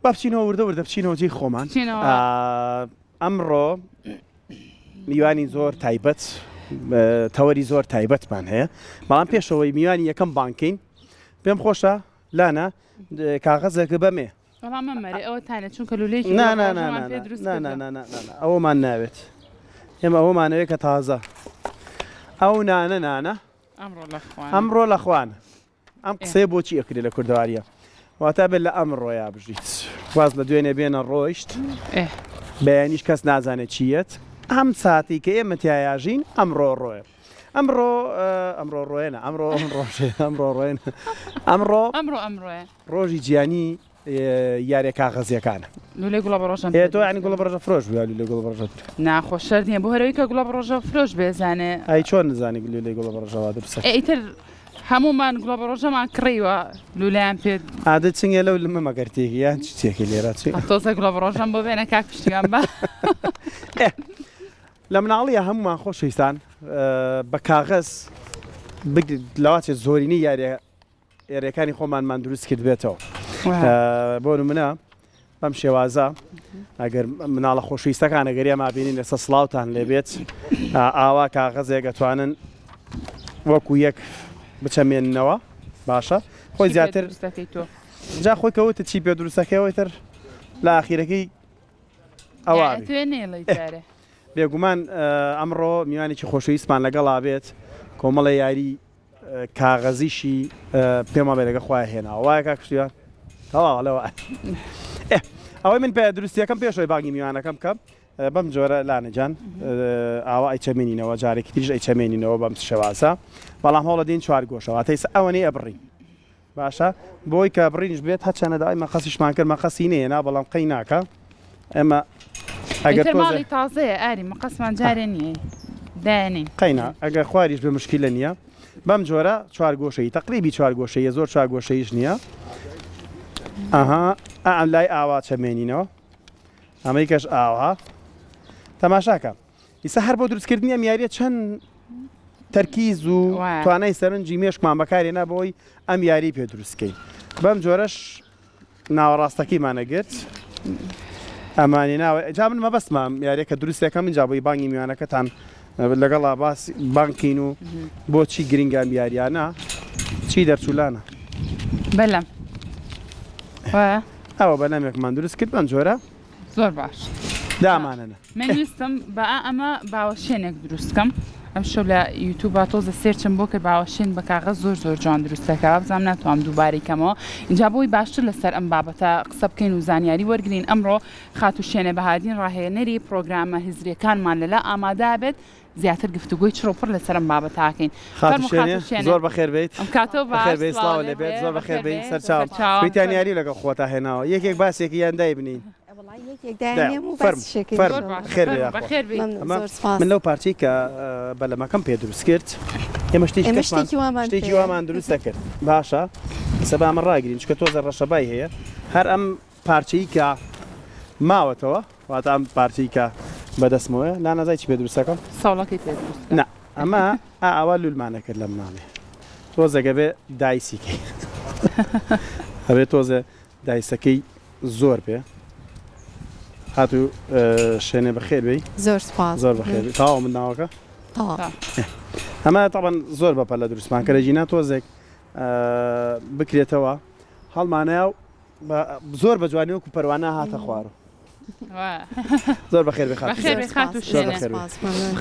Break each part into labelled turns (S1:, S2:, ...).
S1: بابچینەوە وردە بچینەوە جێی خۆمان ئەمڕۆ میوانی زۆر تایبەت تەوەری زۆر تایبەتمان هەیە بەڵام پێشەوەی میوانی یەکەم بانکین پێم خۆشە لانە کاغەزێکە بەمێ ئەوەمان ناوێت ئێمە ئەوەمانەوێت کە تازە ئەو نانە ئەمڕۆ لە خوانە ئەم قسەیە بۆچی ئەکرێ لە کوردەواریە واتە بێت لە ئەمڕۆیا بژیت واز لە دوێنێ بێنە ڕۆیشت بەیانیش کەس نازانێت چیەت ئەم ساتی کە ئێمە تیاژین ئەمڕۆ ڕۆیە ئەمڕۆ ڕۆێنە ئەمڕۆ ڕۆژی گیانی یارێ کاغەزیەکانە تۆ ینی گوڵە بڕۆژە فرۆش بووە لێ گوڵە بڕۆژە
S2: ناخۆشەر نییە بۆ هەرەوەی کە گوڵە بڕۆژە فرۆش بێزانێ
S1: ئەی چۆن نزانانی لێ گوڵە بڕۆژەوە درسە
S2: ئیتر هەمومان گوڵە بڕۆژەمان کڕیوە لولایان پێ
S1: عادە چنگە لەو لمە مەگەرتێکی یان چێکی لێرە
S2: تۆزە گوڵە بڕۆژەم بۆ بێنە کاک پشتیان بە
S1: لە مناڵیە هەمومان خۆشەویستان بە کاغەز لەواتێ زۆرینی یاریەکانی خۆمانمان دروست کرد بێتەوە بۆ نمونە بەم شێوازە ئەگەر مناڵە خۆشەویستەکان ئەگەر ئێمە بینین لەسەر سڵاوتان لێبێت ئاوا کاغەزێک دەتوانن وەکو یەک بچەمێننەوە باشە خۆی زیاتر جا خۆی کەوتە چی پێ دروستەکەەوەی تر لە ئاخیرەکەی ئەوە بێگومان ئەمڕۆ میوانێکی خۆشەویستمان لەگەڵا بێت کۆمەڵە یاری کاغەزیشی پێما بێ لەگە خخوای هێنا وایە کاکشتیان تەواڵەوە ئەوەی من پێ دروستیەکەم پێشەوەی باگی میوانەکەم بکەم بەم جۆرە لانەجان ئاوا ئەیچەمێنینەوە جارێکی تریش ئەیچەمێنینەوە بەم شێوازە بەڵام هەوڵە دێن چوار گۆشەوە تەیس ئەوەنەی ئەبڕین باشە بۆی کە بڕینش بێت هەچەنەداوای مەخەسیشمان کرد مەخەسی نێنا بەڵام قەی ناکە ئێمە
S2: ماڵی تازەیە ئاری مەقەسمان جارێ نییە دانین
S1: قەینا ئەگەر خواریش بە مشکلە نییە بەم جۆرە چوار گۆشەی تقریبی چوار گۆشەیە زۆر چوار گۆشەیش نییە ئەم لای ئاوا چەمێنینەوە ئەمەی کەش ئاوا تەماشاکە ئیسا هەر بۆ دروستکردنی ئەم یاریە چەند تەرکیز و توانای سەرنجی مێشکمان بەکارێنا بۆی ئەم یاری پێ دروستکەی بەم جۆرەش ناوەڕاستەکیمانەگرت ئەمانی ناوە جا من مەبەستمام یاریەکە دروستەکەم من جا بۆی بانگی میوانەکەتان لەگەڵا باس بانکین و بۆچی گرنگام یاریانە چی دەرچوولانە
S2: بەلەم
S1: ئەوە بەلەمێکمان دروست کرد بەم جۆرە
S2: زۆر باش
S1: دامانەنە
S2: من ویستم بە ئەمە باوەشێنێک دروستکەم ئەم شەو لە یوتیوب تۆزە سێرچم بۆ کە باوەشێن بە کاغەز زۆر جوان دروستەکە بزانام ناتوانم دووبارێکەمەوە اینجا بۆی باشتر لەسەر ئەم بابەتە قسە بکەین و زانیاری وەرگین ئەمڕۆ خاتوشێنە بەهادین ڕاهێنەری پرۆگرامە هزریەکانمان لەلا ئامادە بێت زیاتر گفتوگوی چڕۆپڕ لەسەر ئەم بابەتاکەین
S1: زۆر بەخێر بیت
S2: ئەم کاتەوە
S1: سڵاو لەبێت زۆر بەخێر بیت سەرچاویتان یاری لەگە خۆتا هێناوە یەکێک باسێکی یان دای بنین من لەو پارچی کە بەلەمەکەم پێ دروست کرد ئێمە شتێکی وامان دروست دەکرد باشە سەبا ئەمە ڕاگرین چکە تۆزە ڕەشەبای هەیە هەر ئەم پارچەی کە ماوەتەوە واتە ئەم پارچەی کە بەدەستمەوە لا نازای چی پێ دروستەکەم
S2: ساڵەکەی پێ
S1: نه ئەمە ئاوا لولمانە کرد لە مناڵێ تۆزەگە بێ دایسیکەی هەبێت تۆزە دایسەکەی زۆر پێ هاتو شوێنێ بەخێر بی
S3: زۆر سپاس
S1: زۆر بەخێر تاوا من ناوەکە ئەمە تاوان زۆر بەپە لە دروستمان کە لەژینا تۆزێک بکرێتەوە هەڵمانەیە و زۆر بە جوانی وەکو پەروانە هاتە خوارە زۆر بەخێر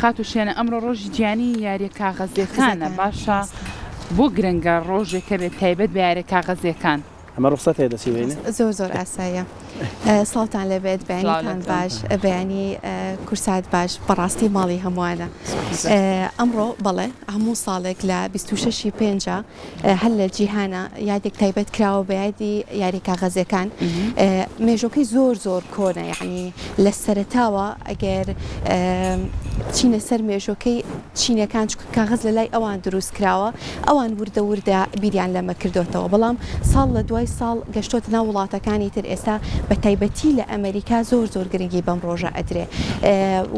S2: خاتوشێنە ئەمڕۆ ڕۆژی گیانی یاریە کاغەزیەکانە باشە بۆ گرنگە ڕۆژێکە بێت تایبەت بە یاریە کاغەزیەکان
S1: ئەمە ڕوخسەت هەیە دەسیوێنێ
S3: زۆر ئاساییە ساڵتان لەبێت بەیانیتان باش بەیانی کورسات باش بەڕاستی ماڵی هەمووانە ئەمڕۆ بەڵێ هەموو ساڵێک لە 26 پێنج هەر لە جیهانە یادێک تایبەت کراوە بە یادی یاری کاغەزیەکان مێژۆکەی زۆر کۆنە یعنی لە سەرتاوە ئەگەر چینە سەر مێژۆکەی چینەکان کاغەز لە لای ئەوان دروست کراوە ئەوان وردە بیریان لەمە کردوتەوە بەڵام ساڵ لە دوای دوای ساڵ گەشتۆتە ناو وڵاتەکانی تر ئێستا بە تایبەتی لە ئەمریکا زۆر گرنگی بەم ڕۆژە ئەدرێ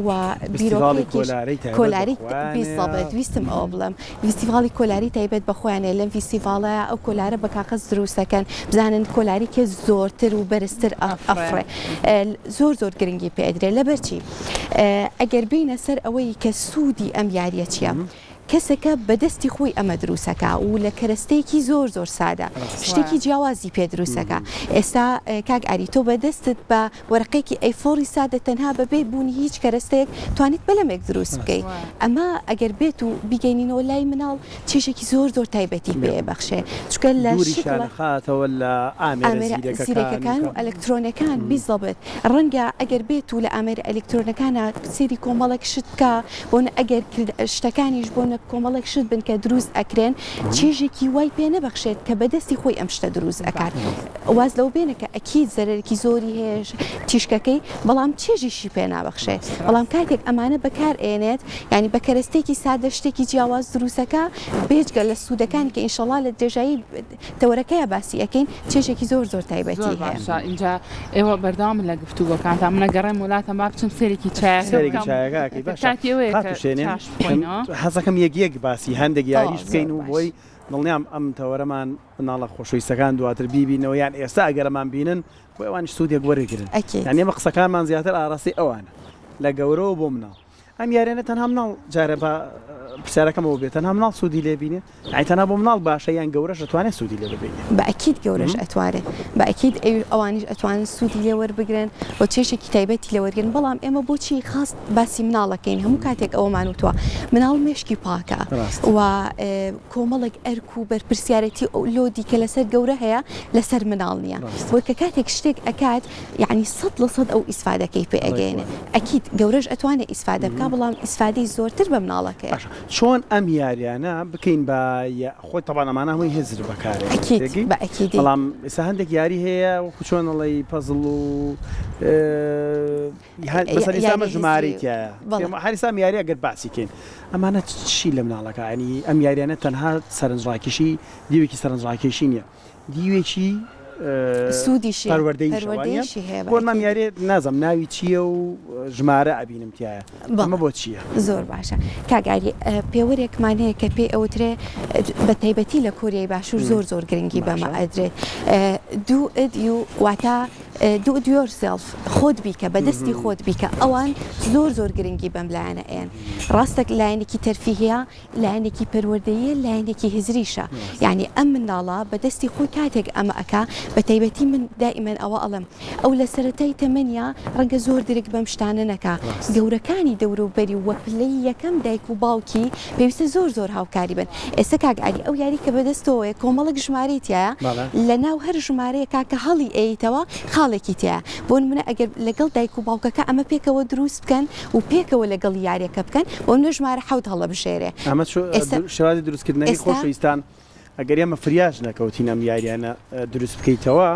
S3: و بیرۆکێکیش کۆلاری بیسەڵێت ویستم ئەوە بڵم فیستیڤاڵی کۆلاری تایبەت بەخۆیانێ لەم فیستیڤاڵە ئەو کۆلارە بە کاغەز دروستەکەن بزانن کۆلاری کێ زۆرتر و بەرزتر ئەفڕێ زۆر گرنگی پێدرێ لەبەرچی ئەگەر بینە سەر ئەوەی کە سوودی ئەم یاریە چییە؟ کەسێکە بەدەستی خۆی ئەمە دروستەکە و لە کەرەستەیەکی زۆر سادە شتێکی جیاوازی پێ دروستەکە ئێستا کاک ئاری تۆ بەدەستت بە وەرەقەیەکی ئەیفۆری سادە تەنها بەبێ بوونی هیچ کەرەستەیەک توانیت بەلەمێک دروست بکەیت ئەمە ئەگەر بێت و بیگەینینەوە لای مناڵ چێژێکی زۆر تایبەتی پێ بەخشێ چکە لە
S1: شکلخاتەوە لە ئامێرە
S3: زیرەکەکان و ئەلکترۆنەکان بیزەبێت ڕەنگە ئەگەر بێت و لە ئامێرە ئەلکترۆنەکانە سێری کۆمەڵێک شت بکە بۆن ئەگەر شتەکانیش بۆن کۆمەڵێک شت بن کە دروست ئەکرێن چێژێکی وای پێ نەبەخشێت کە بەدەستی خۆی ئەم شتە دروست ئەکات واز لەو بێنە کە ئەکید زەرەرێکی زۆری هەیە تیشکەکەی بەڵام چێژیشی پێ نابەخشێت بەڵام کاتێک ئەمانە بەکار ئێنێت ینی بە کەرەستێکی سادە شتێکی جیاواز دروستەکە بێجگە لە سوودەکانی کە ئینشەڵا لە درێژایی تەوەرەکەیە باسی ئەەکەین چێژێکی زۆر تایبەتی هەیە
S2: اینجا ئێوە بەردەوام لە گفتوگۆکان تا منە گەڕێم وڵاتم با بچم سێرێکی
S1: حەزەکەم یەک باسی هەندێک یاریش بکەین و بۆی دڵنیام ئەم تەوەرەمان مناڵە خۆشەویستەکان دواتر بیبینەوە یان ئێستا ئەگەرەمان بینن بۆ ئەوانی سوودێک وەرەگرن یان ئێمە قسەکانمان زیاتر ئاراستی ئەوانە لە گەورەوە بۆ مناڵ ئەم یارێنە تەنها مناڵ جارە بە پرسیارەکەمەوە بێت تەنها مناڵ سوودی لێبینێ ئایتەنها بۆ مناڵ باشە یان گەورەش ئەتوانێت سوودی لێ ببینێ
S3: بە ئەکید گەورەش ئەتوارێت بە ئەکید ئەوانیش ئەتوانن سوودی لێ وەربگرن بۆ چێشێکی تایبەتی لێ وەرگن بەڵام ئێمە بۆچی خاص باسی مناڵەکەین هەموو کاتێک ئەوەمان وتووە مناڵ مێشکی پاکە و کۆمەڵێک ئەرک و بەرپرسیارەتی لۆدی کە لەسەر گەورە هەیە لەسەر مناڵ نییە بۆ کە کاتێک شتێک ئەکات یعنی 100% ئەو ئیسفادەکەی پێ ئەگەێنێ ئەکید گەورەش ئەتوانێت ئیسفادە بکە بەڵام ئیسفادەی زۆرتر بە مناڵەکەی
S1: چۆن ئەم یاریانە بکەین بە خۆی تەبانەمانە هەمووی هێزر بەکارێت بەڵام ئێستا هەندێک یاری هەیە وەکو چۆنەڵی پەزڵ و مەسەلیسامە ژمارەیتیایە هەریسام یاری ئەگەر باسی کەین ئەمانە چی لە مناڵەکە ینی ئەم یاریانە تەنها سەرنجڕاکێشی دیوێکی سەرنجڕاکێشی نییە دیوێکی
S3: سوودیشی
S1: پەروەردەیشی هەیە بۆ مام یاری نازم ناوی چییە و ژمارە ئەبینم تایە ئەمە بۆ چییە
S3: زۆر باشە کاگاری پێوەرێکمان هەیە کە پێ ئەوترێ بە تایبەتی لە کۆریای باشوور زۆر گرنگی بەمە ئەدرێت دوو ئەدی و واتە do it yourself خۆت بیکە بەدەستی خۆت بیکە ئەوان زۆر گرنگی بەم لایەنە ئێن ڕاستە لایەنێکی تەرفیهەیە لایەنێکی پەروەردەیە لایەنێکی هزریشە یعنی ئەم مناڵە بەدەستی خۆی کاتێک ئەمە ئەکا بە تایبەتی من دائیمەن ئەوە ئەڵم ئەو لە سەرەتای تەمەنیا ڕەنگە زۆر درێک بەم شتانە نەکا گەورەکانی دەوروبەری وە پلەی یەکەم دایک و باوکی پێویستە زۆر هاوکاری بن ئێستا کاگاری ئەو یاری کە بەدەستەوەیە کۆمەڵک ژمارەیتیایە لە ناو هەر ژمارەیە کاکە هەڵی ئەیتەوە خاڵێکی تەیە بۆ منە ئەگەر لەگەڵ دایک و باوکەکە ئەمە پێکەوە دروست بکەن و پێکەوە لەگەڵ یاریەکە بکەن بۆ منە ژمارە حەوت هەڵە بژێرێ
S1: ئەمە شێوازی دروستکردنەوەی خۆشەویستان ئەگەر ئێمە فریاش نەکەوتین ئەم یاریانە دروست بکەیتەوە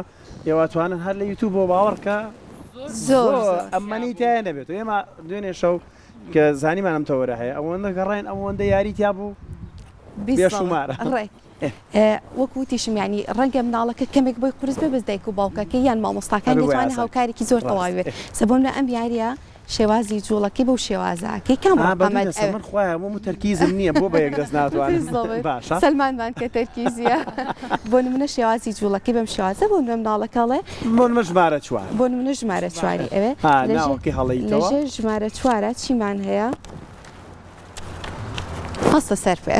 S1: ئێواتوانن هەر لە یوتیوب بۆ باوەڕکە
S3: زۆر
S1: ئەمەنی تایە نەبێت و ئێمە دوێنێ شەو کە زانیمان ئەم تەوەرە هەیە ئەوەندە گەڕێن ئەوەندە یاری تیا بوو بێشومارە
S3: وەکوتیشم ینی ڕەنگە مناڵەکە کەمێک بۆی قرس بێ بەس دایک و باوکەکە یان مامۆستاکان دەتوانێت هاوکارێکی زۆر تەواوێت سەبۆم لە ئەم یاریە شێوازی جوڵەکەی بەو شێوازەکەی کام
S1: من خۆیان بۆ تەرکیزم نییە بۆ بە یەکدەست ناتوانێت
S3: سلمانمان کە تەرکیزیە بۆ منە شێوازی جوڵەکەی بەم شێوازە بۆ مناڵەکەڵێ
S1: بۆ منە ژمارە چوار
S3: بۆ منە ژمارە چواری ئەوێ لەژێر ژمارە چوارە چیمان هەیە هەستە سەر پێ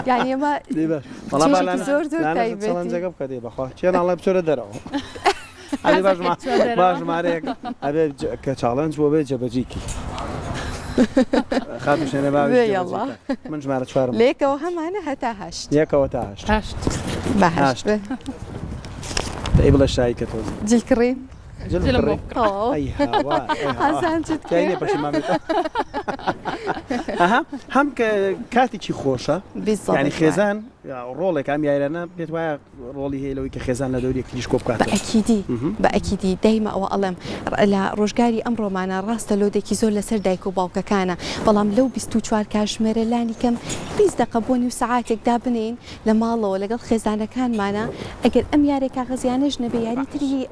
S3: یعنی ئەمە زۆر
S1: تایبەتیجەکە بکە دێ بەخوا چێ ناڵێ بچۆرە دەرەوە باش ژمارەیەک ئەبێ کە چاڵەنج بۆ بێ جەبەجیکی خاتوشێنە باوێڵڵا من ژمارە چوارم
S3: لێکەوە هەمانە هەتا هەشت
S1: یەکەوە تا هەشت
S3: بەهشت
S1: ئی بڵێ شایی کە تۆز
S3: جلکڕین
S1: هەم کاتێکی خۆشە ینی خێزان ڕۆڵێک ئەم یاریانە پێت وایە ڕۆڵی هەیە لەوەی کە خێزان لە دەوری یەکتریش کۆ بکاتەوە.
S3: بەئەکیدی دایمە ئەوە ئەڵێم لە ڕۆژگاری ئەمڕۆمانە ڕاستە لۆدێکی زۆر لەسەر دایک و باوکەکانە بەڵام لەو 24 کاتژمێرە لانی کەم 20 دقە بۆ نیو سەعاتێکدا بنین لە ماڵەوە لەگەڵ خێزانەکانمانە ئەگەر ئەم یارێک کاغەزیانەش نەبێ یاریتری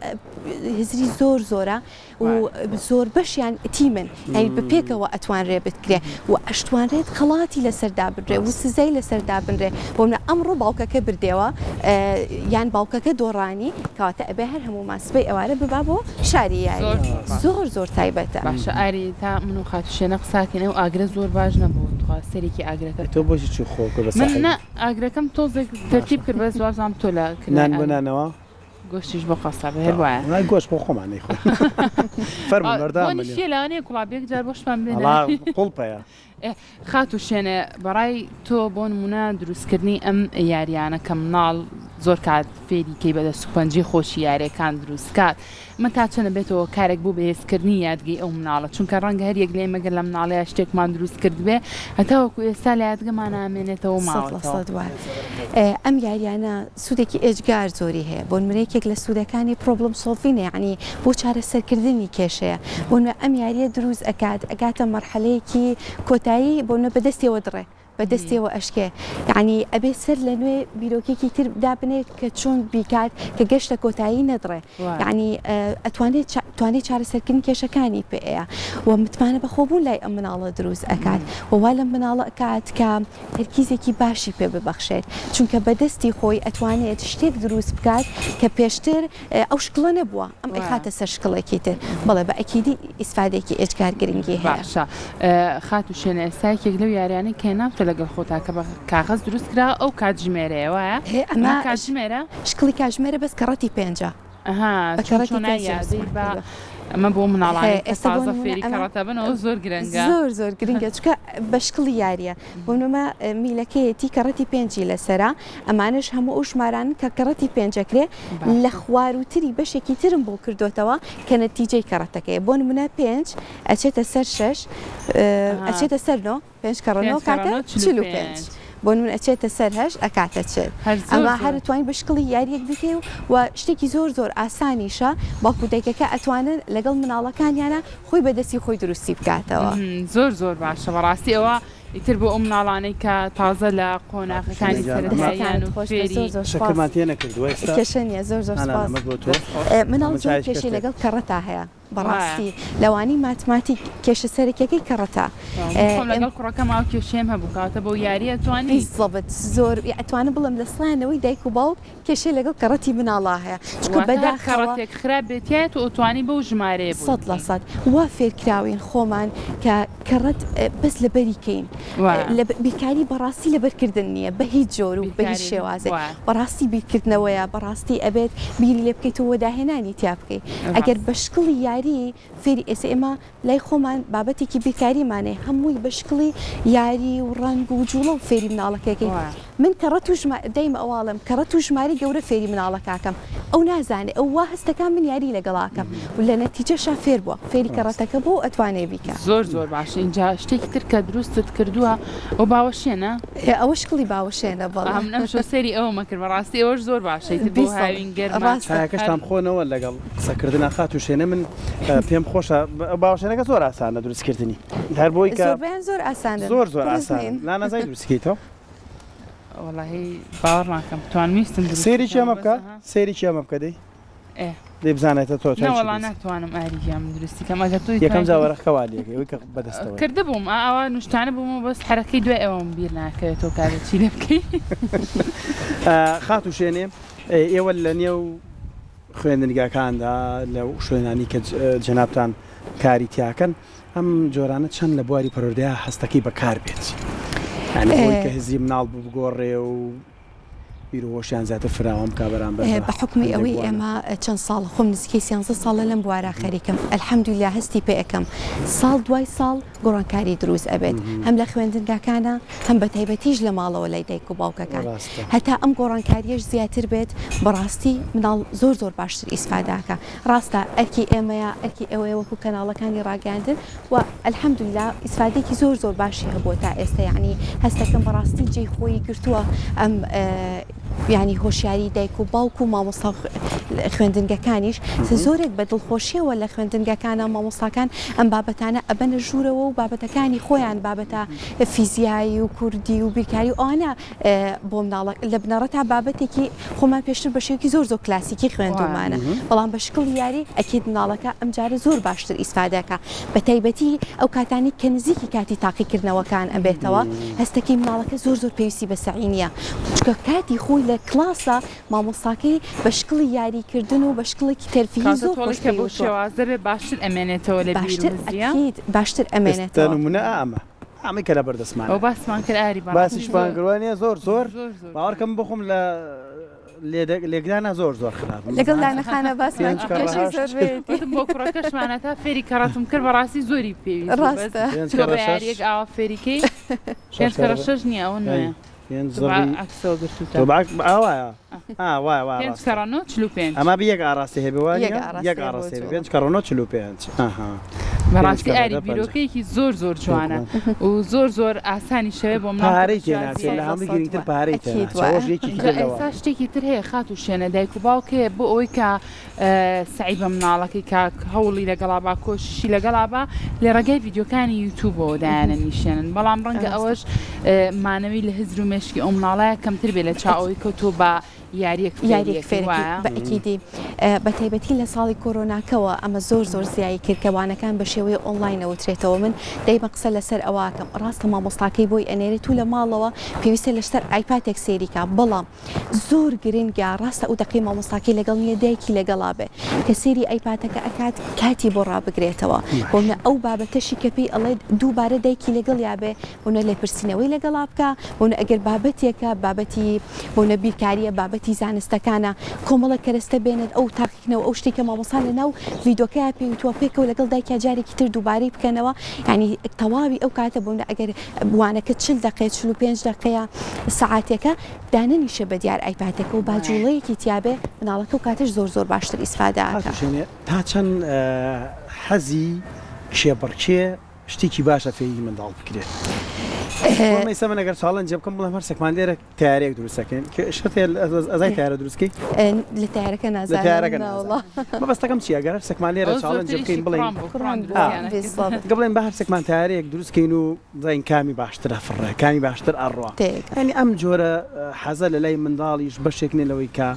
S3: هزری زۆر زۆرە و زۆر بەشیان تیمن یعنی بپێکەوە ئەتوانرێ بکرێ و ئەشتوانرێت خەڵاتی لەسەردا بنرێ و سزەی لەسەردا بنرێ بۆ منە ئەمڕۆ باوکەکە بردێەوە یان باوکەکە دۆڕانی کەواتە ئەبێ هەر هەمومان سبەی ئەوارە ببا بۆ شاری یاری زۆر تایبەتە.
S2: باشە ئاری تا من و خاتوشێنە قساکەنە و ئاگرە زۆر باش نەبوو توخوا سەرێکی ئاگرەکە
S1: تۆ بۆشی چی خۆکە بەس
S2: من نە ئاگرەکەم تۆزێک تەرتیب کرد بە زوازام تۆ لە
S1: نان بۆ نانەوە
S2: گۆشتیش بۆ قەسە هەر وایە
S1: گۆشت بۆ خۆمانەی خۆ فەرمو بەردام
S2: شێ لەوانەیە کوڵابێک جار بۆشمان بێنە
S1: قوڵپەیە.
S2: خاتوشێنێ بەڕای تۆ بۆ نمونە دروستکردنی ئەم یاریانە کە مناڵ زۆر کات فێری کەی بەدە سوپەنجی خۆشی یاریەکان دروست کات من تا چەنە بێتەوە کارێک بوو بەهێزکردنی یادگی ئەو مناڵە چونکە ڕەنگە هەر یەک لێ مەگەر لە مناڵەیە شتێکمان دروست کرد بێ هەتاوەکو ئێستا لە یادگەمان ئامێنێتەوە ماوەتەوە.
S3: ئەم یاریانە سوودێکی ئێجگار زۆری هەیە بۆ نمونەیەکێک لە سوودەکانی پرۆبلم سۆڵڤینە یعنی بۆ چارەسەرکردنی کێشەیە بۆ ئەم یاریە دروست ئەگاتە مەرحەلەیەکی کۆتایی بۆ بەدەستیەوە دڕێ بەدەستیەوە ئەشکێ یعنی ئەبێ سەر لە نوێ بیرۆکێکی تر دابنێت کە چۆن بیکات کە گەشتە کۆتایی نەدڕێ یعنی ئەتوانێت چارەسەرکردنی کێشەکانی پێەیە و متمانە بەخۆبوون لای ئەم مناڵە دروست ئەکات ووا لە مناڵە ئەکات کە تەرکیزێکی باشی پێ ببەخشێت چونکە بەدەستی خۆی ئەتوانێت شتێک دروست بکات کە پێشتر ئەو شکڵە نەبووە ئەم ئەخاتە سەر شکڵێکی تر بەڵێ بە ئەکیدی ئیسفادێکی ئێجگار گرنگی هەیە.
S2: باشە خاتوشێنە ئێستاکێک لەو یاریانەی کە ناوتە لەگەڵ خۆتا کە بە کاغەز دروست کرا ئەو کاتژمێرەیە وایە
S3: ئەمە
S2: کاتژمێرە
S3: شکڵی کاتژمێرە بەس کەڕەتی 5
S2: ئەمە بۆ مناڵانی ئێستا فێری کەڕەتە بنەوە زۆر گرنگە
S3: زۆر گرنگە چکە بە شکڵی یاریە بۆنمە میلەکەیەتی کەڕەتی 5 لەسرە ئەمانش هەموو ئەو ژماران کە کەڕەتی 5کرێ لە خواروتری بەشێکی ترم بۆ کردوتەوە کە نەتیجەی کەڕەتەکەی بۆ نمونە 5 ئەچێتە سەر 6 ئەچێتە سەر 5 کەڕەنەوە کاتە 45 بۆ من ئەچێتە سەر هەش ئەکاتە چێت ئەمە هەرتوانین بە شکڵی یاریەک بکەی و شتێکی زۆر ئاسانیشە باکو دایکەکە ئەتوانن لەگەڵ مناڵەکانیانە خۆی بەدەستی خۆی دروستی بکاتەوە
S2: زۆر باشە بەڕاستی ئەوە ئیتر بۆ ئەو مناڵانەی کە تازە لە قۆناغەکانی سەرەتاییان و
S1: شەکرمانتیە نەکردووە ئێستا
S3: کێشە نیە زۆر سپاس مناڵ زۆر کێشەی لەگەڵ کەڕەتا هەیە بەڕاستی لەوانی ماتماتیک کێشە سەرەکیەکەی کەڕەتە
S2: لەگەڵ کوڕەکە ماوە کێشێم هەبوو کاتە بۆ یاری ئەتوانی
S3: زەبت زۆر ئەتوانە بڵم لە سڵانەوەی دایک و باوک کێشەی لەگەڵ کەڕەتی مناڵا هەیە چکە بەدا
S2: خەڕەتێک خراپ بێتیت و ئەتوانی بەو ژمارەیە
S3: 100% وا فێرکراوین خۆمان کە کەڕەت بەس لەبەریکەین بیرکاری بەڕاستی لەبەرکردن نییە بە هیچ جۆر و بە هیچ شێوازێک بەڕاستی بیرکردنەوەیە بەڕاستی ئەبێت بیری لێ بکەیتەوە داهێنانی تیا بکەیت ئەگەر بە شکڵی یاری فێری ئێمە لای خۆمان بابەتێکی بیرکاریمانێ هەمووی بە شکڵی یاری و ڕنگ و جوڵە و فێری مناڵەکەەکەی من کەڕەت و دەیمە ئەواڵم کەڕەت و ژماری گەورە فێری مناڵەکەکەم ئەو نازانێت ئەو وا هەستەکان من یاری لەگەڵاکەم و لە نەتیجەشا فێر بووە فێری کەڕەتەکە بۆ ئەتوانێ بیکە
S2: زۆر باش اینجا شتێکی تر کە دروستت کردووە ئەو باوەشێنە
S3: ئەوە شکڵی باوەشێنە بەڵام
S2: نەمشۆ سەری ئەوە مەکرد بەڕاستی ئەوەش زۆر باشیت بۆ هاوین
S1: گەرماکەشتان خۆنەوە لەگەڵ قسەکردنا خاتوشێنە من پێم خۆشە باوەشێنەکە زۆر ئاسانە دروستکردنی هەر بۆی کە
S3: زۆر ئاسانە
S1: زۆر ئاسان لا نازای دروستکەیتەوە
S2: وەڵاهی باوەڕ ناکەم توانویستم
S1: سێری چێمە بکە سێری چێمە بکە دەی دەی بزانێتە تۆ
S2: وەڵا ناتوانم ئاریگیام دروستیکەم ئەگەر توی
S1: یەکەم جاوەڕەکە والیەکە ئەوەی کە بەدەستەوە
S2: کرده بووم ئەوە نوشتانە بووم بەس حرەکەی دوای ئەوەم بیر ناکەوێتەوە کارە چی لێ بکەی
S1: خاتوشێنێ ئێوە لە نێو خوێندنگاکاندا لە شوێنانی کە جەنابتان کاری تیاکەن ئەم جۆرانە چەند لە بواری پەروەردەیە هەستەکەی بەکار بێت یعنی بۆی کە هزی مناڵ بگۆڕێ و بیرۆشیان زیاتر فراوان بکە بەرامبەر
S3: بە حکمی ئەوەی ئێمە چەند ساڵ خۆم نزیکەی 13 ساڵە لەم بوارە خەریکم ئەلحەمدولیلا هەستی پێ ئەەکەم ساڵ دوای ساڵ گۆڕانکاری دروست ئەبێت هەم لە خوێندنگاکانە هەم بە تایبەتیش لە ماڵەوە لای دایک و باوکەکان هەتا ئەم گۆڕانکاریەش زیاتر بێت بەڕاستی مناڵ زۆر باشتر ئیسفاداکە ڕاستە ئەرکی ئێمەیە ئەرکی ئەوەیە وەکو کەناڵەکانی ڕاگەاندن و ئەلحەمدولیلا ئیسفادێکی زۆر باشی هەبووە تا ئێستا یعنی هەستەکەم بەڕاستی جێی خۆی گرتووە ئەم ینی هۆشیاری دایک و باوک و مامۆستا خوێندنگەکانیش زۆرێک بە دڵخۆشیەوە لە خوێندنگەکانە مامۆستاکان ئەم بابەتانە ئەبەنە ژوورەوە و بابەتەکانی خۆیان بابەتە فیزیایی و کوردی و بیرکاری و ئەوانە بۆ مناڵک لە بنەڕەت تا بابەتێکی خۆمان پێشتر بە شێوکی زۆر کلاسیکی خوێندومانە بەڵام بە شکڵ یاری ئەکید مناڵەکە ئەم جارە زۆر باشتر ئیسفادەکە بە تایبەتی ئەو کاتانی کە نزیکی کاتی تاقیکردنەوەکان ئەبێتەوە هەستەکەی مناڵەکە زۆر پێویستی بە سەعینیە چکە کاتی خۆی لە کلاسە مامۆستاکەی بە شکڵی یاریکردن و بە شکڵێکی تەرفیهی زۆر
S2: بۆ شێوازە بێ باشتر ئەمێنێتەوە لە
S3: باشتر ئەمێنێتەوە
S1: نمونە ئەمە کە لە بەردەسمان
S2: ئەو باسمان کرد ئاری
S1: باسیشمانکردوانە زۆر باوەڕکەم بخۆم لە لێگرانە زۆر خراپ
S3: لەگەڵ دانەخانە باسمان
S2: بۆ کوڕەکەشمانە تا فێری کەڕاتم کرد بەڕاستی زۆری پێویست ئاوا فێریکەی شش نییە ئەوە نوێ
S1: ئەمە بەیەک ئاراستی هەبێوان یەک ئاراستی پێنج کەڕۆنۆ 45
S2: بەڕاستی ئاری بیرۆکەیەکی زۆر جوانە و زۆر ئاسانی شەوێ بۆ
S1: پارەی تێناچێت لە هەمووی گرنگتر پارەی
S2: ئێستا شتێکی تر هەیە خات و شوێنە دایک و باوکێ بۆ ئەوەی کە سعی بە مناڵەکەی کە هەوڵی لەگەڵا با کۆششی لەگەڵا با لە ڕێگای ڤیدیۆکانی یوتیوبەوە دایانە نیشێنن بەڵام ڕەنگە ئەوەش مانەوی لە هزر و مێشکی ئەو مناڵایە کەمتر بێ لە چاوەوەی کەوتۆ بە یاریەک
S3: فێرەکە بە ئەکیدی بە تایبەتی لە ساڵی کۆرۆناکەوە ئەمە زۆر زیایی کردکەوانەکان بە شێوەیە ئۆنلاینەوە ترێتەوە من دەی بە قسە لەسەر ئەوواکەم ڕاستە مامۆستاکەی بۆی ئەنێرێت و لە ماڵەوە پێویستە لەسەر ئایپاتێک سێریکا بەڵام زۆر گرنگە ڕاستە ئەو دەقی مامۆستاکەی لەگەڵ نیە دایکی لەگەڵا بێ کە سێری ئایپاتەکە ئەکات کاتی بۆ ڕابگرێتەوە بۆنە ئەو بابەتەشی کە پێی ئەڵێ دووبارە دایکی لەگەڵ یابێ بۆنە لێ پرسیینەوەی لەگەڵا بکە بۆنە ئەگەر بابەتێکە بابەتی بۆنە بیرکاریە بابەتی زانستەکانە کۆمەڵە کەرەستە بێنێت ئەو تاقیکردنەوە ئەو شتێکە مامۆستا لە ناو ڤیدۆکەیە پێوتوە پێکەوە لەگەڵ دایکیا جارێکی تر دووبارەی بکەنەوە ینی تەواوی ئەو کاتە بوون ئەگەر بوانەکە 40 دقیقە 45 دقیقەیە سەعاتێکە دانەنیشە بە دیار ئایپاتێکە و باجوڵەیەکی تیابێ مناڵەکە و کاتش زۆر باشتر ئیسفادەکە
S1: تا چەند حەزی کێبڕکێ شتێکی باشە فێری منداڵ بکرێت مەسە من ئەگەر چاڵەنجە بکەم بڵێم هەرسێکمان لێرە تارێک دروستەکەین ئەزای تارە دروستکەی
S3: لە تارەکە نازانێت
S1: بەبەستەکەم چی ئەگەر هەرسێکمان لێرە چاڵەنجە بکەین بڵێن بڵێن بە هەرسێکمان تارەیەک دروستکەین و زین کامی باشترە فڕە کامی باشتر ئەڕوا ینی ئەم جۆرە حەزە لە لای منداڵیش بەشێکنێ لەوەی کە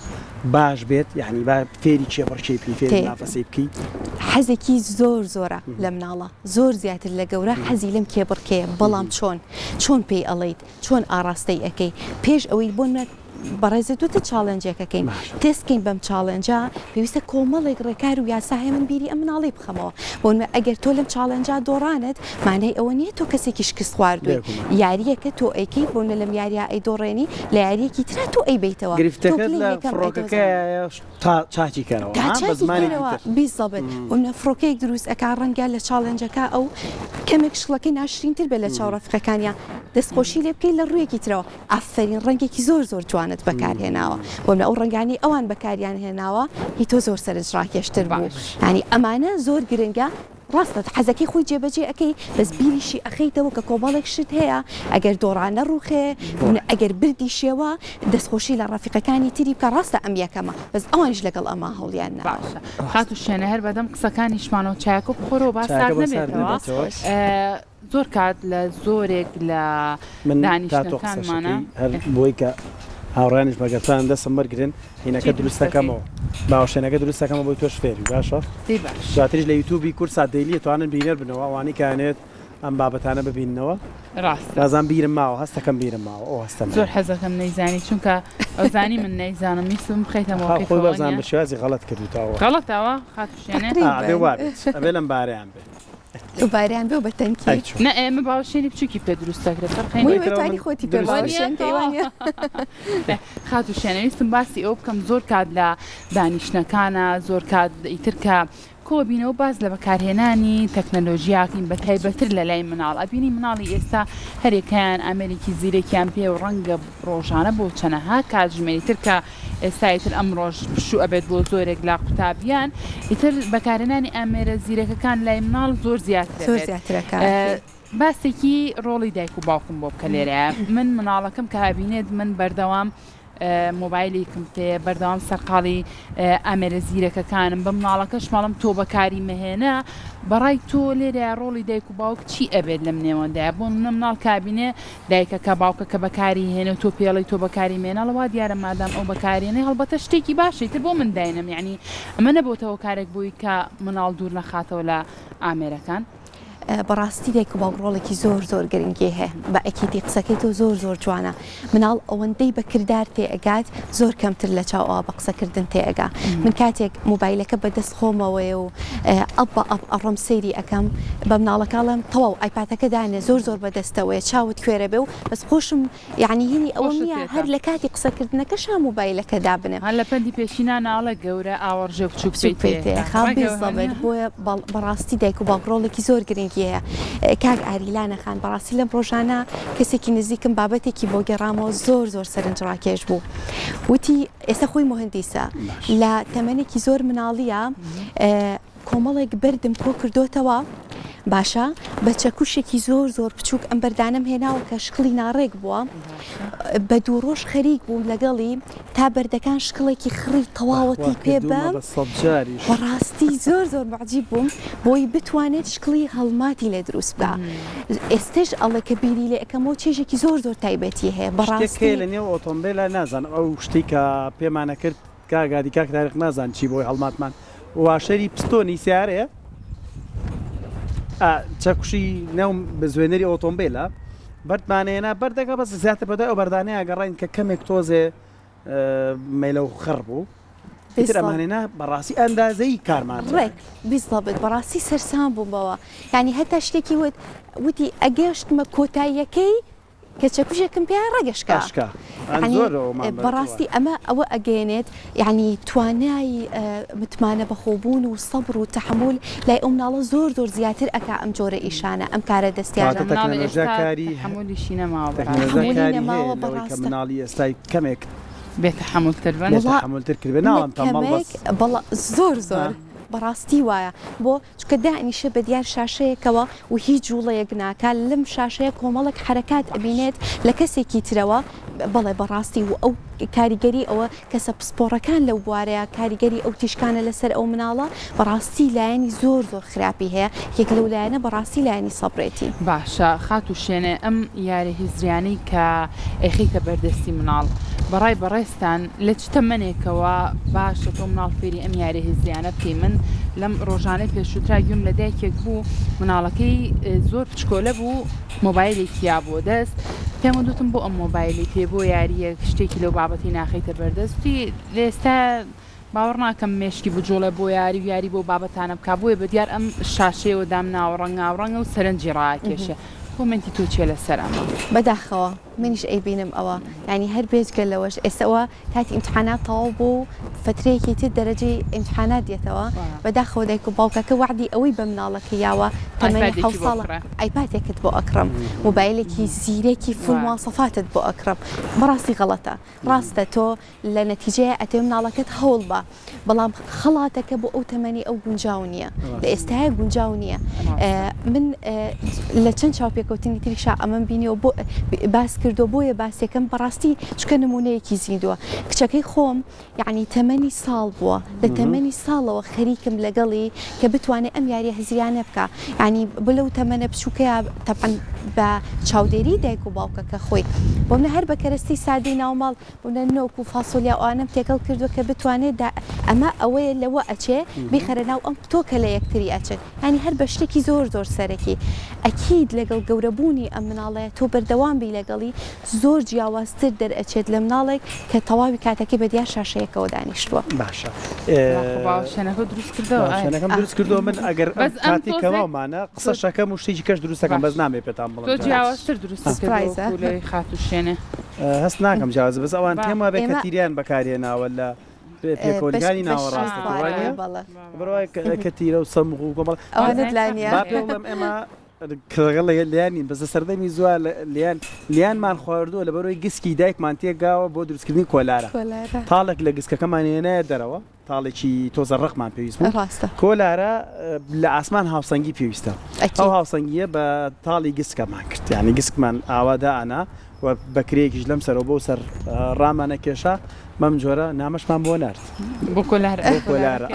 S1: باش بێت یعنی با فێری کێبڕکێی پێی فێری نافەسەی بکەی
S3: حەزێکی زۆرە لە مناڵە زۆر زیاتر لە گەورە حەزی لەم کێبڕکەیە بەڵام چۆن پێی ئەڵیت چۆن ئاراستەی ئەەکەی پێش ئەوەی بۆن بەڕێزە دوتە چاڵنجەکەکەین تستکەین بەم چاڵنجە پێویستە کۆمەڵێک ڕێکار و یاساهەیە من بیری ئەم مناڵی بخەمەوە بۆن ئەگەر تۆ لەم چاڵنجا دۆڕانت مانای ئەوە نییە تۆ کەسێکی شکست خواردووی یاریەکە تۆ ئەیکەی بۆنە لەم یاریە ئەی دۆڕێنی لە یاریەکی ترە تۆ ئەی بیتەوە
S1: گرفتەکەت لە فڕۆکەکە چاچی کەرەوە
S3: بیزەبێت بۆنە فڕۆکەیەک دروست ئەکا ڕەنگە لە چاڵنجەکە ئەو کەمێک شڵەکەی ناشرینتر بێت لە چاوڕەفقەکانیان دەستخۆشی لێ بکەی لە ڕوویەکی ترەوە ئافرین ڕەنگێکی زۆر جوانت بەکارهێناوە بۆمە ئەو ڕنگانی ئەوان بەکاریان هێناوە هی تۆ زۆر سەرنجڕاکێشتر بوو ینی ئەمانە زۆر گرنگە ڕاستە حەزەکەی خۆی جێبەجێ ئەەکەی بەس بیریشی ئەخەیتەوە کە کۆمەڵێک شت هەیە ئەگەر دۆڕانە ڕوخێ ئەگەر بردی شێوە دەستخۆشی لە ڕافقەکانی تری بکە ڕاستە ئەم یەکەمە بەس ئەوانش لەگەڵ ئەمە هەوڵیان
S2: باشە هات و شوێنە هەر بەدەم قسەکانیشمانەوە چاکۆ بخۆرەوە با سارد نەبێتەوە زۆر کات لە زۆرێک لە دانیشتەکانمانە
S1: بۆی کە هاوڕانیش بەگەتان دەسم وەرگرن هینەکە دروستەکەمەوە باوشێنەکە دروستەکەمە بۆی تۆش فێری باشە دواتریش لە یوتیوبی کورسا دەیلی توانن بینەر بنەوە ئەوانی کانێت ئەم بابەتانە ببینەوە ڕاستازان بیرم ماوە هەستەکەم بیرم ماوە ئەو هەستە
S2: زۆر حەزەکەم نەیزانی چونکە ئەوزانی من نەیزانم میسم بخەیتەوە
S1: خۆی بەزان بە شێوازی غەڵەت کردوتەوە
S2: غەڵەتەوە خاتوشێنێ
S1: ئەبێ وابێت ئەبێ لەم بارەیان بێت
S3: و باران بێ بە تەنکی
S2: نە ئێمە باوەشێنی بچووکی پێ دروست دەکرێت
S3: توانی خۆتی پێ باوەشێن پەیوانە
S2: خات و شوێنەویستم باسی ئەو بکەم زۆر کات لە دانیشتەکانە زۆر کات ئیترکە کۆبینەوە باز لە بەکارهێنانی تەکنەلۆژیاکەین بە تایبەتر لە لای مناڵ ئەبینی مناڵی ئێستا هەرێکیان ئەمریکی زیرێکیان پێ و ڕەنگە ڕۆژانە بۆ چەنەها کاتژمێری تر کە ئێستایتر ئەم ڕۆژ پشوو ئەبێت بۆ زۆرێک لا قوتابیان ئیتر بەکارهێنانی ئامێرە زیرەکەکان لای مناڵ زۆر
S3: زیاترەکە
S2: باسێکی ڕۆڵی دایک و باوکم بۆ بکە لێرە من مناڵەکەم کە هابینێت من بەردەوام مۆبایلێکم پێ بەردەوام سەرقاڵی ئامێرە زیرەکەکانم بە مناڵەکەش ماڵم تۆ بەکاری مەهێنە بەڕای تۆ لێرە ڕۆڵی دایک و باوک چی ئەبێت لەم نێوەندایە بۆ منە مناڵ کابینێ دایکەکە باوکەکە بەکاری هێنە تۆ پێڵی تۆ بەکاری مێنەڵەوە دیارە مادام ئەو بەکارێنێ هەڵبەتە شتێکی باشی تر بۆ من داینم یعنی ئەمە نەبووتەوە کارێک بووی کە مناڵ دوور نەخاتەوە لە ئامێرەکان
S3: بەڕاستی دایک و باوک ڕۆڵێکی زۆر زۆر گرنگی هەیە بە ئەکیدی قسەکەی تۆ زۆر زۆر جوانە مناڵ ئەوەندەی بە کردار تێئەگات زۆر کەمتر لە چاوەوە بە قسەکردن تێئەگا من کاتێک مۆبایلەکە بەدەست خۆمەوەی و ئەپ بە ئەپ ئەڕۆم سەیری ئەەکەم بە مناڵەکەڵم تەواو ئایپاتەکە دانێ زۆر زۆر بەدەستەوەی چاوت کوێرە بێ و بەس خۆشم یعنی هینی ئەوە نیە هەر لە کاتی قسەکردنەکە شا مۆبایلەکە دابنێ
S2: هەر لە پەندی پێشینا ناڵە گەورە ئاوەڕژێ بچووک
S3: خاڵبێت بۆیە بەڕاستی دایک و باوک ڕۆڵێکی زۆر گرنگی هەیە کاک ئاریلانەخان بەڕاستی لەم ڕۆژانە کەسێکی نزیکم بابەتێکی بۆ گەڕامەوە زۆر زۆر سەرنجڕاکێش بوو وتی ئێستا خۆی مهندیسە لە تەمەنێکی زۆر مناڵیە کۆمەڵێک بردم کۆ کردوتەوە باشە بە چەکوشێکی زۆر زۆر بچووک ئەم بەردانم هێناوە کە شکڵی ناڕێک بووە بە دوو ڕۆژ خەریک بووم لەگەڵی تا بەردەکان شکڵێکی خڕی تەواوەتی پێ بە بەڕاستی زۆر زۆر معجیب بووم بۆی بتوانێت شکڵی هەڵماتی لێ دروست بکە ئێستش ئەڵێ کە بیری لێ ئەەکەمەوە چێژێکی زۆر زۆر تایبەتی هەیە
S1: بەڕاستی لە نێو ئۆتۆمبیلە نازان ئەو شتی کە پێمانە کرد کاگادی کاک تاریخ نازان چی بۆی هەڵماتمان واشەری پستۆنی سیارەیە چەکوشی نێو بە زوێنەری ئۆتۆمبیلە بەردمانێنە بەردەکە بەس زیاتر بەدای ئەو بەردانەیە گەڕین کە کەمێک تۆزێ مەلە و خڕ بوو ئەمانێنە بەڕاستی ئەندازەی کارمان
S3: ڕێک بیستڵبێت بەڕاستی سەرسان بوومەوە یعنی هەتا شتێکی وتی ئەگەشتمە کۆتاییەکەی کە چەکوشێکم پێیان ڕەگەشکە بەڕاستی ئەمە ئەوە ئەگەێنێت یعنی توانای متمانە بەخۆبوون و سەبر و تەحمل لای ئەو مناڵە زۆر زۆر زیاتر ئەکا ئەم جۆرە ئیشانە ئەم کارە دەستیانە
S2: هەمووی
S1: مناڵی ئێستای کەمێک
S2: بێتەحملتر
S1: بێتەحملتر کرد ناڵم
S3: بەڵ زۆر زۆر بەڕاستی وایە بۆ چکە دائنیشە بە دیار شاشەیەکەوە و هیچ جوڵەیەک ناکە لەم شاشەیە کۆمەڵک حرکات ئەبینێت لە کەسێکی ترەوە بەڵێ بەڕاستی و ئەو کاریگەری ئەوە کەسە پسپۆڕەکان لەو بوارەیە کاریگەری ئەو تیشکانە لەسەر ئەو مناڵە بەڕاستی لایەنی زۆر زۆر خراپی هەیە یەک لەو لایەنە بەڕاستی لایەنی سەبرێتی
S2: باشە خات و شوێنێ ئەم یارە هیزریانەی کە ئەخیتە بەردەستی مناڵ بەڕای بەڕێستان لە چ تەمەنێکەوە باشە تۆ مناڵ فێری ئەم یارە هیزریانە بکەی من لەم ڕۆژانەی پێشووترا گوێم لە دایکێک بوو مناڵەکەی زۆر پچکۆلە بوو مۆبایلێکی یا بۆ دەست پێم وتم بۆ ئەم مۆبایلی پێ بۆ یاریە شتێکی لەو بابەتی ناخیتە بەردەستی لێستا باوەڕ ناکەم مێشکی بجۆڵە بۆ یاری بۆ بابەتانە بک بۆیە بە دیار ئەم شاشەیەوە دام ناوەڕەنگاوڕەنگە و سەرنجی ڕاکێشە کۆمنتی تۆ چێ لەسەر ئەمە
S3: بەداخەوە منیش ئەیبینم ئەوە ینی هەر بێجگە لەوەش ئێستەوە کاتی ئیمتحانات تەواو بوو فترەیەکی تر دەرەجەی ئیمتحانات دێتەوە بەداخەوە دایک و باوکەکە وعدی ئەوەی بە مناڵەکە یاوە تەمەنی 7 ساڵە ئایپاتێکت بۆ ئەکڕم مۆبایلێکی زیرێکی فڵمواسەفاتت بۆ ئەکڕم بەڕاستی غەڵەتە ڕاستە تۆ لە نەتیجەیە ئەتێ مناڵەکەت هەوڵ بە بەڵام خەڵاتەکە بۆ ئەو تەمەنی ئەو گونجاو نییە لە ئێستاە گونجاو نییە من لە چەند چاوپێکەوتنی تریشا ئەمەم بینیەوە بۆ باس کردو بۆیە باسێکم بەڕاستی چکە نمونەیەکی زیندووە کچەکەی خۆم یعنی تەمەنی ساڵ بووە لە تەمەنی ساڵەوە خەریکم لەگەڵی کە بتوانێت ئەم یاریە هەزیرانە بکە ینی بلەو تەمەنە بچووکەیە تەپەن بە چاودێری دایک و باوکەکە خۆی بۆ منە هەر بە کەرەستی سادەی ناوماڵ بوونە نۆک و فاسۆلیا ئەوانم تێکەڵ کردووە کە بتوانێت ئەمە ئەوەیە لەوە ئەچێ بیخەرە ناو ئەم تۆکە لە یەکتری ئەچێت ینی هەر بە شتێکی زۆر زۆر سەرەکی ئەکید لەگەڵ گەورە گەورەبوونی ئەم مناڵەیە تۆ بەردەوام بی لەگەڵی زۆر جیاوازتر دەرئەچێت لە مناڵێک کە تەواوی کاتەکەی بە دیار شاشەیەکەوە دانیشتووە.
S1: باشە
S2: شوێنەکە دروست کردەوە
S1: شوێنەکەم دروست کردەوە من ئەگەر کاتی کەماومانە قسە شەکەم و شتێکی کەش دروستەکەم بەس نامێ پێتان
S2: تۆ
S1: بڵێم
S2: جیاوازتر دروست کردەوە خات و شوێنە
S1: هەست ناکەم جیاواز بەس ئەوان پێم وابێ کە تیریان بەکارهێناوە لە پێکۆنیەکانی ناوەڕاستە بڕای کە تیرە و سەمغ و کۆمەڵ
S3: ئەوانت لانیە
S1: پێڵم ئێمە کڕگەڵ لیانی بەسە سەردەمی زووە لیانمان خواردووە لە بەرەوەی گسکی دایکمان تێگاوە بۆ دروستکردنی کۆلارە تاڵێک لە گسکەکەمان هێنایە دەرەوە تاڵێکی تۆزە ڕقمان پێویست بوو کۆلارە لە ئاسمان هاوسەنگی پێویستە ئەو هاوسەنگیە بە تاڵی گسکەمان کرد یعنی گسکمان ئاوادا ئانا و بەکرەیەکیش لەم سەرەوە بۆ سەر ڕامانە کێشە مەم جۆرە نامەشمان بۆ نرد
S2: بۆ
S1: کۆلارە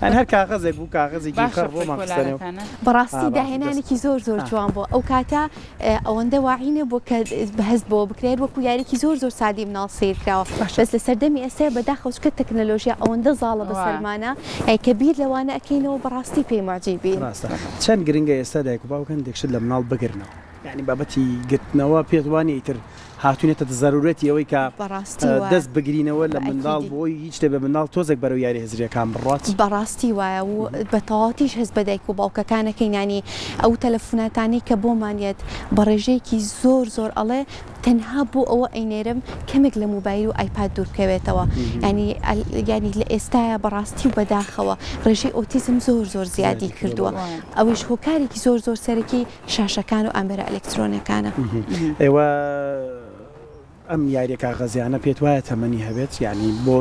S1: ئەن هەر کاغەزێک بوو کاغەزێکی خەر بۆمان خستنەوە
S3: بەڕاستی داهێنانێکی زۆر جوان بۆ ئەو کاتە ئەوەندە واعینە بۆ کە بەهەست بۆ بکرێت وەکو یاریکی زۆر سادی مناڵ سیرکراوە بەس لە سەردەمی ئێستا بەداخەوچکە تەکنەلۆژیا ئەوەندە زاڵە بەسەرمانە کە بیر لەوانە ئەکەینەوە بەڕاستی پێی معجیبین
S1: چەند گرنگە ئێستا دایک و باوکەن دێکشت لە مناڵ بگرنەوە یعنی بابەتی گرتنەوە پێوانی ئیتر هاتوونێتە ضرورەتی ئەوەی کە دەست بگرینەوە لە منداڵ بۆی هیچ شتێ بە منداڵ تۆزێک بەرەو یاری هزریەکان بڕات
S3: بەڕاستی وایە و بە تەواویش هەست بە دایک و باوکەکانەکەی نانی ئەو تەلەفۆناتانەی کە بۆمانێت بە ڕێژەیەکی زۆر ئەڵێ تەنها بۆ ئەوە ئەینێرم کەمێک لە موبایل و ئایپاد دوورکەوێتەوە ینی لە ئێستاە بەڕاستی و بەداخەوە ڕێژەی ئۆتیزم زۆر زیادی کردووە ئەویش هۆکارێکی زۆر سەرەکی شاشەکان و ئامبەرە ئەلکترۆنەکانە
S1: ئێوە ئەم یاریە کاغەزیانە پێت وایە تەمەنی هەبێت یعنی بۆ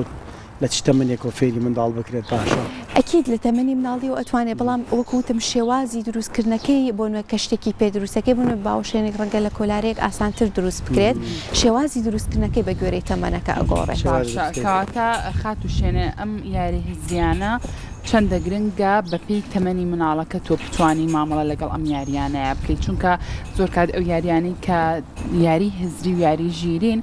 S1: لە چ تەمەنێکەوە فێری منداڵ بکرێت باشە
S3: ئەکید لە تەمەنی مناڵی و ئەتوانێت بەڵام وەکوتم شێوازی دروستکردنەکەی بۆ نوێ کەشتێکی پێ دروستەکەی بوون باوشێنێک ڕەنگە لە کۆلارێک ئاسانتر دروست بکرێت شێوازی دروستکردنەکەی بە گوێرەی تەمەنەکە ئەگۆڕێت
S2: کەواتە خات و شوێنە ئەم یاری هزیانە چەندە گرنگە بەپی تەمەنی مناڵەکە تۆ بتوانی مامەڵە لەگەڵ ئەم یاریانەیە بکەیت چونکە زۆر کات ئەو یاریانی کە یاری هزری و یاری ژیرین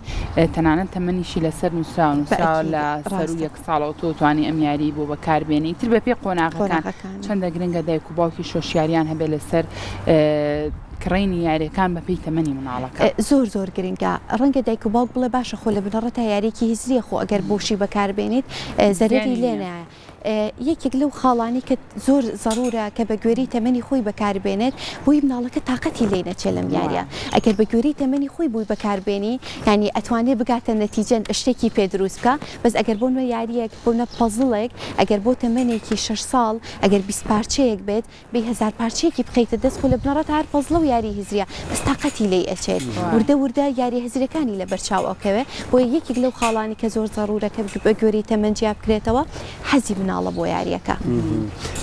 S2: تەنانەت تەمەنیشی لەسەر نووسرا لە سەر و یەک ساڵەوە تۆ توانی ئەم یاری بۆ بەکاربێنی تر بەپێ قۆناغەکان چەندە گرنگە دایک و باوکی شۆشیاریان هەبێت لەسەر کڕینی یاریەکان بەپی تەمەنی مناڵەکە
S3: زۆر گرنگە ڕەنگە دایک و باوک بڵێ باشە خۆ لە بنەڕەتە یاریکی هزریە خۆ ئەگەر بۆشی بەکاربێنیت زەرری لێنایە یەکێک لەو خاڵانی کە زۆر ضرورە کە بە گوێری تەمەنی خۆی بەکاربێنێت بۆی مناڵەکە تااقەتی لێ نەچێت لەم یاریە ئەگەر بە گوێری تەمەنی خۆی بووی بەکاربێنی ینی ئەتوانێت بگاتە نەتیجە شتێکی پێ دروست بکە بەس ئەگەر بۆ نوێ یاریەک بۆ نە پەزڵێک ئەگەر بۆ تەمەنێکی 6 ساڵ ئەگەر 20 پارچەیەک بێت بێ 1000 پارچەیەکی بخەیتە دەست خۆ لە بنەڕەت هەر پەزڵە و یاری هزریە بەس تااقەتی لێ ئەچێت وردە یاری هزرەکانی لە بەرچاو ئەوکەوێ بۆ یەکێک لەو خاڵانی کە زۆر ضرورە کە بە گوێری تەمەنجیا بکرێتەوە حەزی مناڵە بۆ یاریەکە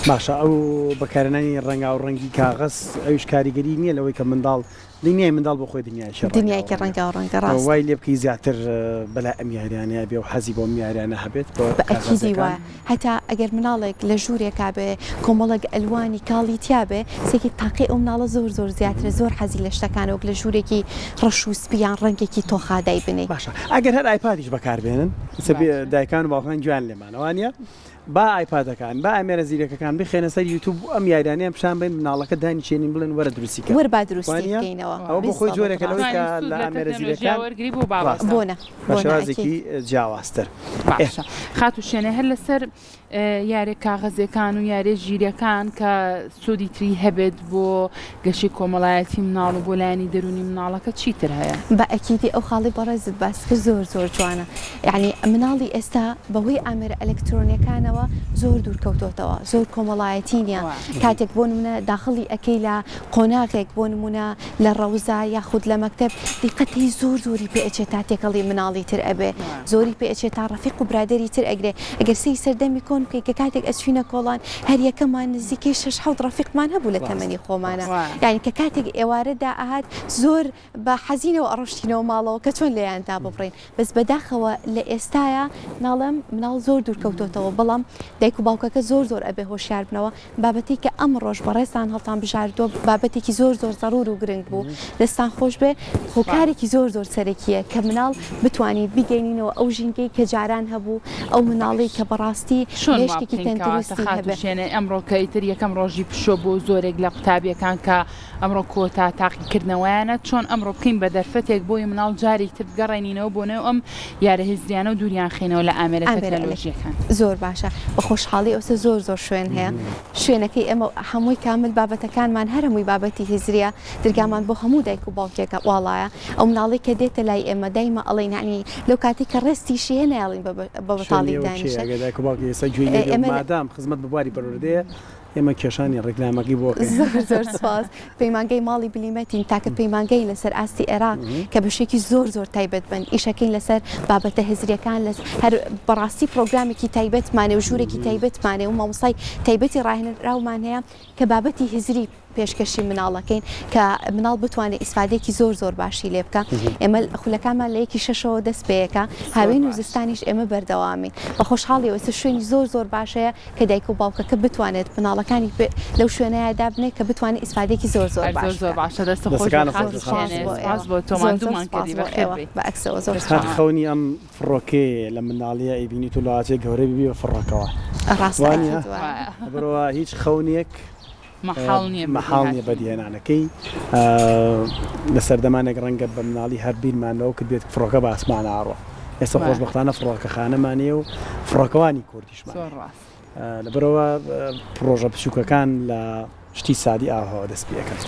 S1: باشە ئەو بەکارێنانی ڕەنگا و ڕەنگی کاغەز ئەوش کاریگەری نییە لەوەی کە منداڵ دنیای منداڵ بۆ خۆی
S3: دنیایکە ڕەنگا و ڕەنگە ڕاست
S1: وای لێ بکەی زیاتر بەلا ئەم یاریانە بێ و حەزی بۆ میاریانە هەبێت
S3: بەئەکیدی وایە هەتا ئەگەر مناڵێک لە ژوورێکا بێ کۆمەڵک ئەلوانی کاڵی تیا بێ سێکی تاقی ئەو مناڵە زۆر زیاترە زۆر حەزی لە شتەکانەوە لە ژوورێکی ڕەش و سپیان ڕەنگێکی تۆخادای بنێ
S1: باشە ئەگەر هەر ئایپادیش بەکاربێنن دایکان و باوکان گویان لێمانەوانە با ئایپادەکان با ئەمێرە زیرەکەکان بخێنە سەر یوتیوب ئەم یاریانەیە پیشان بین مناڵەکە دانی چێنین بڵێن وەرە دروستیکە
S3: وەربا دروستیکەینەوە
S1: ئەو بۆ خۆی جۆرێکە لەوەی کە لە ئەمێرە زیرەکان
S3: بۆنە
S1: شێوازێکی جیاوازتر
S2: خات و شوێنە هەر لەسەر یاری کاغەزەکان و یاری ژیرەکان کە سۆدی تری هەبێت بۆ گەشی کۆمەڵایەتی مناڵ و بۆ لایەنی دەرونی مناڵەکە چیتر هەیە
S3: بە ئەکیدی ئەو خاڵی بەڕێزت باس کرد زۆر جوانە یعنی مناڵی ئێستا بەهۆی ئامێرە ئەلکترۆنیەکانەوە زۆر دوورکەوتۆتەوە زۆر کۆمەڵایەتی نییە کاتێک بۆ نمونە داخڵی ئەەکەی لە قۆناغێک بۆ نمونە لە ڕەوزا یاخود لە مەکتب دیقەتی زۆری پێچێت تا تێکەڵی مناڵی تر ئەبێ زۆری پێچێت تا ڕەفیق و برادری تر ئەگرێ ئەگەر سی سەردەمی کۆن بکەیت کە کاتێک ئەچوینە کۆڵان هەر یەکەمان نزیکەی 6 ڕەفیقمان هەبوو لە تەمەنی خۆمانە یعنی کە کاتێک ئێوارەدا ئاهات زۆر بە حەزینەوە ئەڕۆشتینەوە ماڵەوە کە چۆن لێیان تا ببڕین بەس بەداخەوە لە ئێستاە ناڵم مناڵ زۆر دوورکەوتۆتەوە بەڵام دایک و باوکەکە زۆر ئەبێ هۆشیار بنەوە بابەتی کە ئەم ڕۆژ بەڕێستان هەڵتان بژاردۆ بابەتێکی زۆر ضرور و گرنگ بوو دەستان خۆش بێ هۆکارێکی زۆر سەرەکیە کە مناڵ بتوانیت بگەینینەوە ئەو ژینگەی کە جاران هەبوو ئەو مناڵی کە بەڕاستی هێشتێکی تەندروستی هەبێت
S2: شوێنە ئەمڕۆ کەیتر یەکەم ڕۆژی پشۆ بۆ زۆرێک لە قوتابیەکان کە ئەمڕۆ کۆتا تاقیکردنەوەیانە چۆن ئەمڕۆ بکەین بە دەرفەتێک بۆی مناڵ جاری تر بگەڕێنینەوە بۆنەوە ئەم یارە هزریانە و دووریان خینەوە لە ئامێرە تەکنۆلۆژیەکان
S3: زۆر باشە بە خۆشحاڵی ئەوسە زۆر شوێن هەیە شوێنەکەی ئەمە هەمووی کامل بابەتەکانمان هەرمووی بابەتی هزریە دەرگامان بۆ هەموو دایک و باوکێکە واڵایە ئەو مناڵی کە دێتە لای ئێمە دایمە ئەڵێن ینی لەو کاتی کە ڕێستیشی هێ ناڵین بە بەتاڵی دانیشە
S1: مادام خزمەت ببواری بەڕوردەیە ئێمە کێشانی ڕێکلامەکەی بۆ
S3: زۆر سپاس پەیمانگەی ماڵی بلیمەتین تاکە پەیمانگەی لەسەر ئاستی عێراق کە بەشێکی زۆر تایبەت بن ئیشەکەین لەسەر بابەتە هزریەکان هەر بەڕاستی پرۆگرامێکی تایبەتمانێ و ژوورێکی تایبەتمانێ و مامۆسای تایبەتی ڕاهێنراومان هەیە کە بابەتی هزری پێشکەشی مناڵەکەین کە مناڵ بتوانێت ئیسفادێکی زۆر باشی لێ بکە ئێمە خولەکانمان لە یەکی شەشەوە دەست پێیەکە هاوین و زستانیش ئێمە بەردەوامی بە خۆشحاڵی ئەوسە شوێنی زۆر باشەیە کە دایک و باوکەکە بتوانێت مناڵەکانی لەو شوێنەیەدا بنێت کە بتوانێت ئیسفادێکی زۆر باشە
S2: دەست بۆ تۆمان دوومان کردی
S3: بە ئەکسەوە زۆر
S1: خەونی ئەم فڕۆکێ لە مناڵیە ئەیبینی تو لاچێک گەورە ببی بە فڕۆکەوە
S3: ڕاستوانە
S1: بڕەوە هیچ خەونیەک مەحاڵ نیە بەدیهێنانەکەی لە سەردەمانێک ڕەنگە بە مناڵی هەر بیرمانەوە کە بێت فڕۆکە بە ئاسمان ئاڕوە ئێستا خۆشبەختانە فڕۆکەخانەمانێ و فڕۆکەوانی کوردیشمان لەبەرەوە پرۆژە بچووکەکان لە شتی سادی ئاهەوە دەست پێەکەن